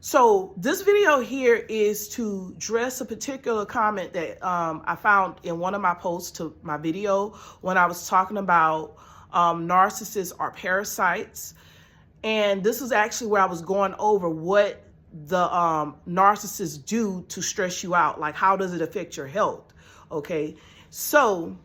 So this video here is to address a particular comment that I found in one of my posts to my video when I was talking about narcissists are parasites. And this is actually where I was going over what the narcissists do to stress you out. Like, how does it affect your health? Okay, so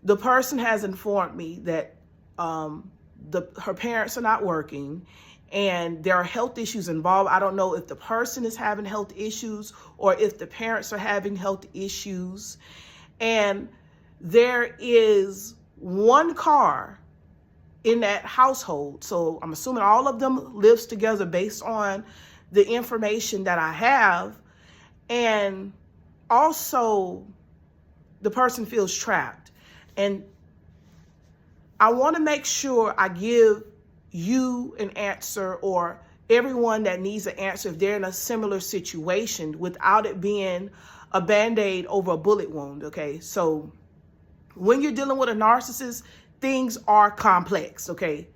the person has informed me that her parents are not working and there are health issues involved. I don't know if the person is having health issues or if the parents are having health issues. And there is one car in that household. So I'm assuming all of them lives together based on the information that I have. And also the person feels trapped. And I want to make sure I give you an answer, or everyone that needs an answer if they're in a similar situation, without it being a band-aid over a bullet wound. Okay, so when you're dealing with a narcissist, things are complex. Okay,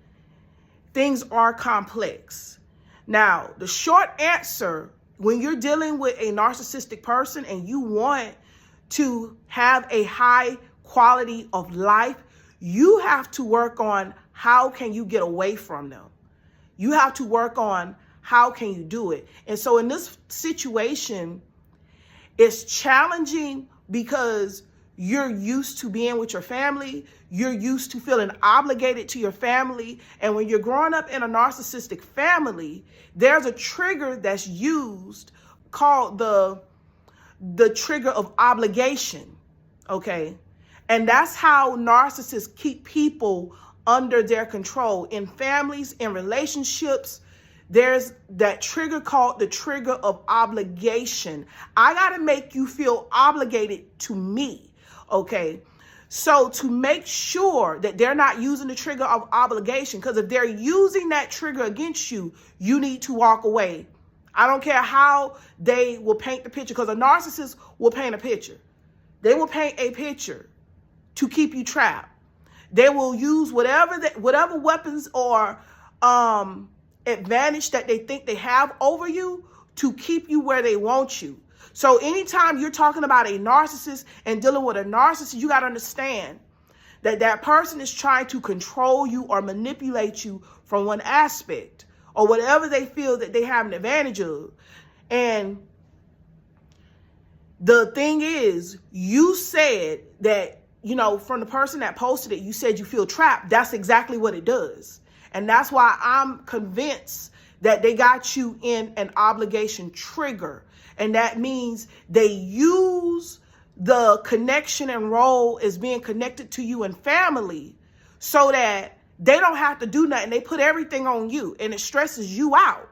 things are complex. Now, the short answer, when you're dealing with a narcissistic person and you want to have a high quality of life, you have to work on how can you get away from them. You have to work on how can you do it. And so in this situation, it's challenging because you're used to being with your family. You're used to feeling obligated to your family. And when you're growing up in a narcissistic family, there's a trigger that's used called the trigger of obligation. Okay. And that's how narcissists keep people under their control. In families, in relationships, there's that trigger called the trigger of obligation. I got to make you feel obligated to me. Okay. So to make sure that they're not using the trigger of obligation, because if they're using that trigger against you, you need to walk away. I don't care how they will paint the picture, because a narcissist will paint a picture. They will paint a picture to keep you trapped. They will use whatever weapons or advantage that they think they have over you to keep you where they want you. So anytime you're talking about a narcissist and dealing with a narcissist, you got to understand that that person is trying to control you or manipulate you from one aspect or whatever they feel that they have an advantage of. And the thing is, you said that, you know, from the person that posted it, you said you feel trapped. That's exactly what it does. And that's why I'm convinced that they got you in an obligation trigger. And that means they use the connection and role as being connected to you and family so that they don't have to do nothing. They put everything on you and it stresses you out.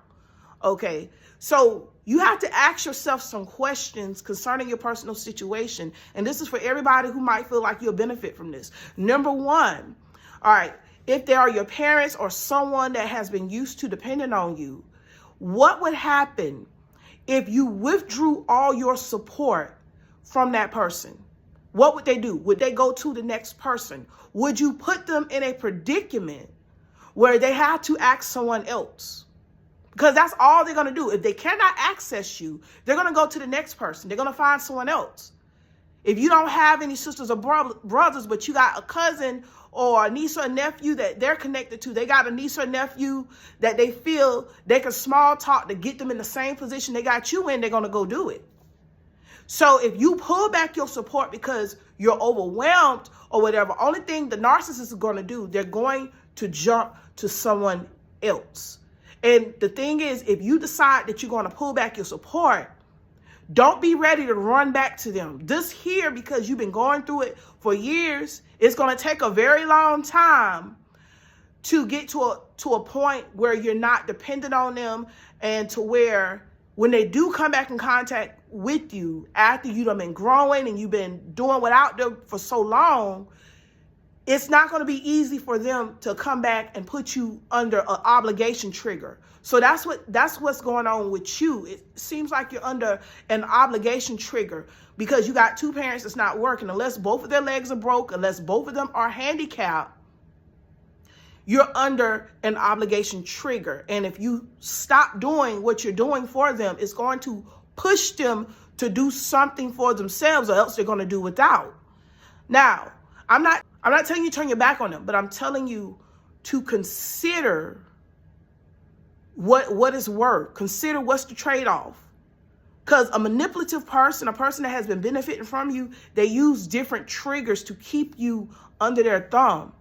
Okay. So you have to ask yourself some questions concerning your personal situation. And this is for everybody who might feel like you'll benefit from this. Number one, all right, if they are your parents or someone that has been used to depending on you, what would happen if you withdrew all your support from that person? What would they do? Would they go to the next person? Would you put them in a predicament where they have to ask someone else? Because that's all they're going to do. If they cannot access you, they're going to go to the next person. They're going to find someone else. If you don't have any sisters or brothers, but you got a cousin or a niece or a nephew that they're connected to, they got a niece or nephew that they feel they can small talk to get them in the same position they got you in, they're going to go do it. So if you pull back your support because you're overwhelmed or whatever, only thing the narcissist is going to do, they're going to jump to someone else. And the thing is, if you decide that you're going to pull back your support, don't be ready to run back to them. This here, because you've been going through it for years, it's going to take a very long time to get to a point where you're not dependent on them, and to where when they do come back in contact with you after you've been growing and you've been doing without them for so long, it's not going to be easy for them to come back and put you under an obligation trigger. So that's what's going on with you. It seems like you're under an obligation trigger because you got two parents that's not working. Unless both of their legs are broke, unless both of them are handicapped, you're under an obligation trigger. And if you stop doing what you're doing for them, it's going to push them to do something for themselves, or else they're going to do without. Now, I'm not telling you to turn your back on them, but I'm telling you to consider what is worth. Consider what's the trade-off. Because a manipulative person, a person that has been benefiting from you, they use different triggers to keep you under their thumb.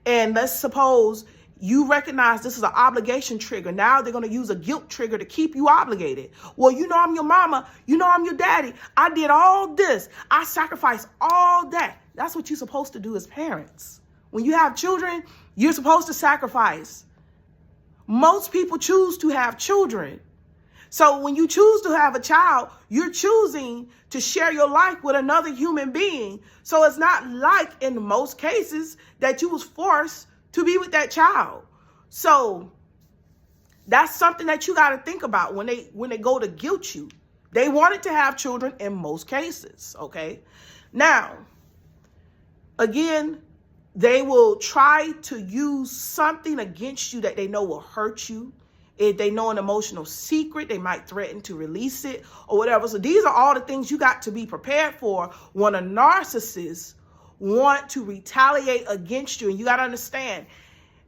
And let's suppose you recognize this is an obligation trigger. Now they're going to use a guilt trigger to keep you obligated. Well, you know I'm your mama. You know I'm your daddy. I did all this. I sacrificed all that. That's what you're supposed to do as parents. When you have children, you're supposed to sacrifice. Most people choose to have children. So when you choose to have a child, you're choosing to share your life with another human being. So it's not like in most cases that you was forced to be with that child. So that's something that you got to think about when they go to guilt you. They wanted to have children in most cases, okay? Now, again, they will try to use something against you that they know will hurt you. If they know an emotional secret, they might threaten to release it or whatever. So these are all the things you got to be prepared for when a narcissist want to retaliate against you. And you got to understand,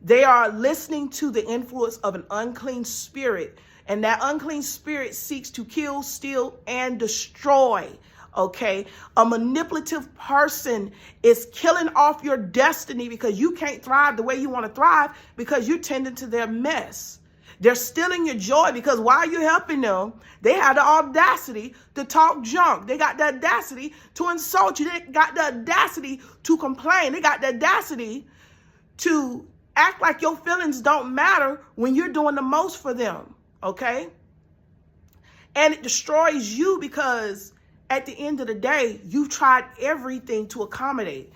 they are listening to the influence of an unclean spirit. And that unclean spirit seeks to kill, steal, and destroy. Okay, a manipulative person is killing off your destiny because you can't thrive the way you want to thrive because you're tending to their mess. They're stealing your joy because while you're helping them, they have the audacity to talk junk. They got the audacity to insult you. They got the audacity to complain. They got the audacity to act like your feelings don't matter when you're doing the most for them, okay? And it destroys you because at the end of the day, you've tried everything to accommodate.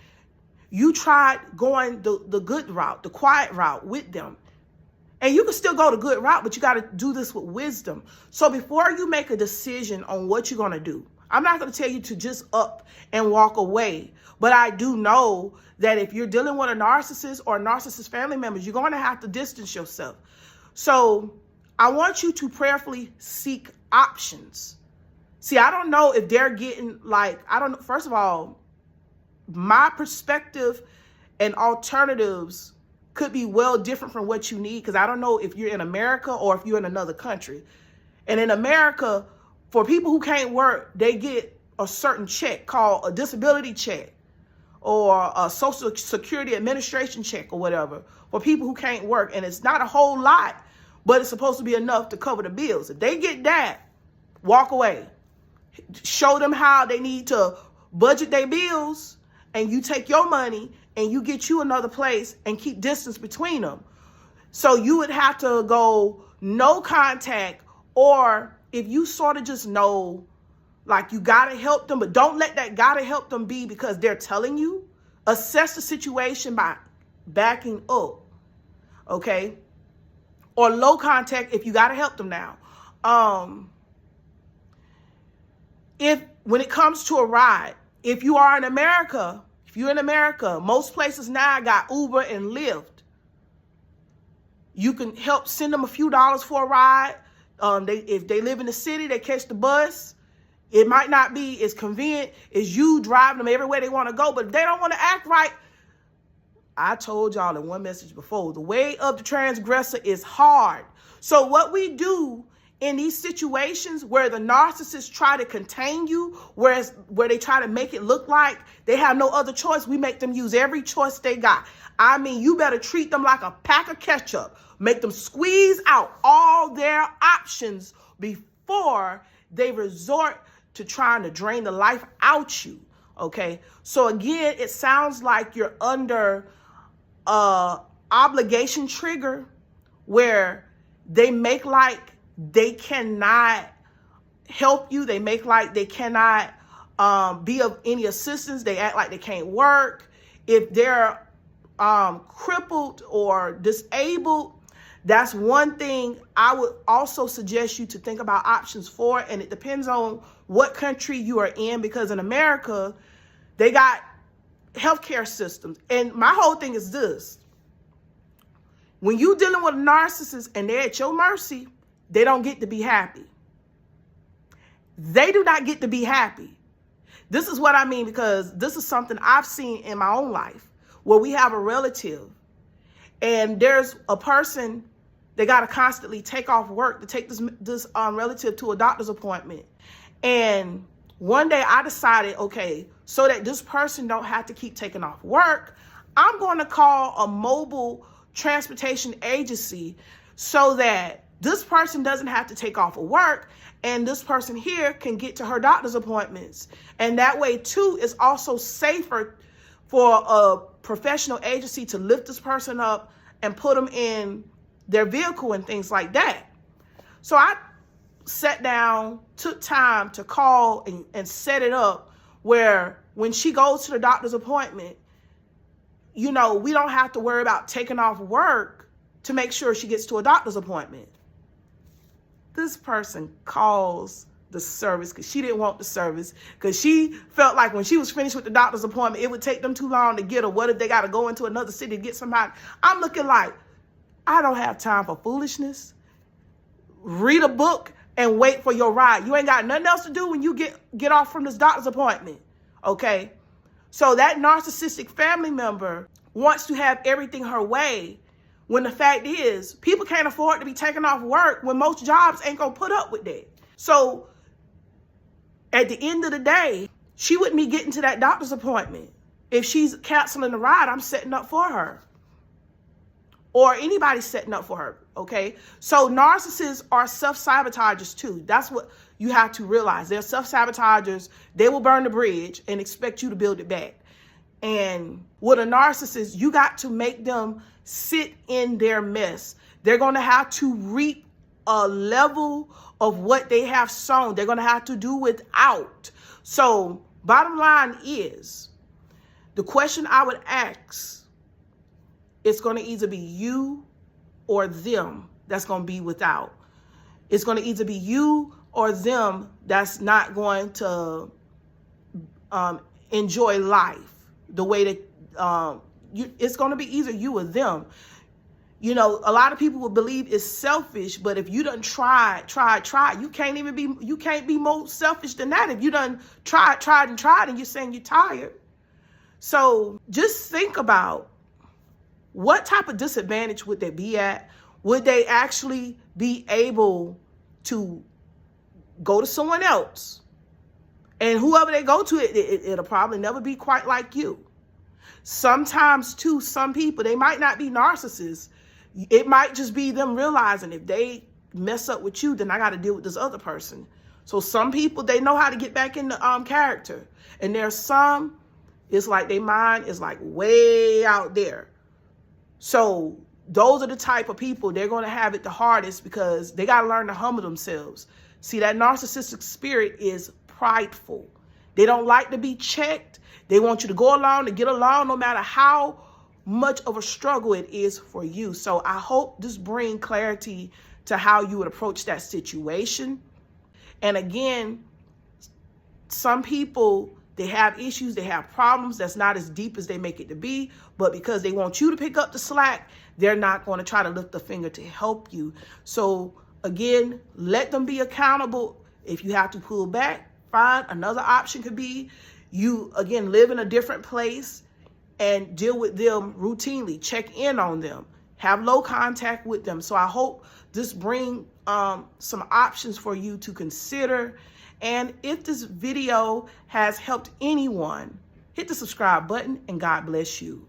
You tried going the good route, the quiet route with them. And you can still go the good route, but you got to do this with wisdom. So before you make a decision on what you're going to do, I'm not going to tell you to just up and walk away. But I do know that if you're dealing with a narcissist or narcissist family members, you're going to have to distance yourself. So I want you to prayerfully seek options. See, I don't know if they're getting first of all, my perspective and alternatives could be well different from what you need, because I don't know if you're in America or if you're in another country. And in America, for people who can't work, they get a certain check called a disability check or a Social Security Administration check or whatever for people who can't work. And it's not a whole lot, but it's supposed to be enough to cover the bills. If they get that, walk away. Show them how they need to budget their bills, and you take your money and you get you another place and keep distance between them. So you would have to go no contact, or if you sort of just know, like, you got to help them, but don't let that got to help them be because they're telling you. Assess the situation by backing up, okay? Or low contact if you got to help them now. When it comes to a ride, if you are in America, most places now got Uber and Lyft. You can help send them a few dollars for a ride. If they live in the city, they catch the bus. It might not be as convenient as you driving them everywhere they want to go, but if they don't want to act right, I told y'all in one message before, the way of the transgressor is hard. So what we do in these situations where the narcissists try to contain you, where they try to make it look like they have no other choice, we make them use every choice they got. I mean, you better treat them like a pack of ketchup. Make them squeeze out all their options before they resort to trying to drain the life out you, okay? So again, it sounds like you're under a obligation trigger where they make like they cannot help you. They make like they cannot be of any assistance. They act like they can't work. If they're crippled or disabled, that's one thing I would also suggest you to think about options for. And it depends on what country you are in, because in America, they got healthcare systems. And my whole thing is this. When you're dealing with a narcissist and they're at your mercy, they don't get to be happy. They do not get to be happy. This is what I mean, because this is something I've seen in my own life where we have a relative and there's a person, they got to constantly take off work to take this relative to a doctor's appointment. And one day I decided, okay, so that this person don't have to keep taking off work, I'm going to call a mobile transportation agency so that this person doesn't have to take off of work and this person here can get to her doctor's appointments. And that way too, it's also safer for a professional agency to lift this person up and put them in their vehicle and things like that. So I sat down, took time to call and set it up where when she goes to the doctor's appointment, you know, we don't have to worry about taking off work to make sure she gets to a doctor's appointment. This person calls the service because she didn't want the service, because she felt like when she was finished with the doctor's appointment, it would take them too long to get her. What if they got to go into another city to get somebody? I'm looking like, I don't have time for foolishness. Read a book and wait for your ride. You ain't got nothing else to do when you get off from this doctor's appointment, okay? So that narcissistic family member wants to have everything her way, when the fact is people can't afford to be taking off work when most jobs ain't gonna put up with that. So at the end of the day, she wouldn't be getting to that doctor's appointment. If she's canceling the ride, I'm setting up for her. Or anybody setting up for her, okay? So narcissists are self-sabotagers too. That's what you have to realize. They're self-sabotagers. They will burn the bridge and expect you to build it back. And with a narcissist, you got to make them sit in their mess. They're going to have to reap a level of what they have sown. They're going to have to do without. So bottom line is, the question I would ask, it's going to either be you or them that's going to be without. It's going to either be you or them that's not going to enjoy life the way that it's going to be either you or them. You know, a lot of people will believe it's selfish, but if you done try, you can't be more selfish than that. If you done tried and you're saying you're tired. So just think about, what type of disadvantage would they be at? Would they actually be able to go to someone else? And whoever they go to, it'll probably never be quite like you. Sometimes too, some people, they might not be narcissists. It might just be them realizing if they mess up with you, then I got to deal with this other person. So some people, they know how to get back into character. And there's some, it's like their mind is like way out there. So those are the type of people, they're going to have it the hardest because they got to learn to humble themselves. See, that narcissistic spirit is prideful. They don't like to be checked. They want you to go along, to get along, no matter how much of a struggle it is for you. So I hope this brings clarity to how you would approach that situation. And again, some people, they have issues, they have problems that's not as deep as they make it to be, but because they want you to pick up the slack, they're not going to try to lift a finger to help you. So again, let them be accountable. If you have to pull back, fine. Another option could be you, again, live in a different place and deal with them routinely. Check in on them. Have low contact with them. So I hope this brings some options for you to consider. And if this video has helped anyone, hit the subscribe button and God bless you.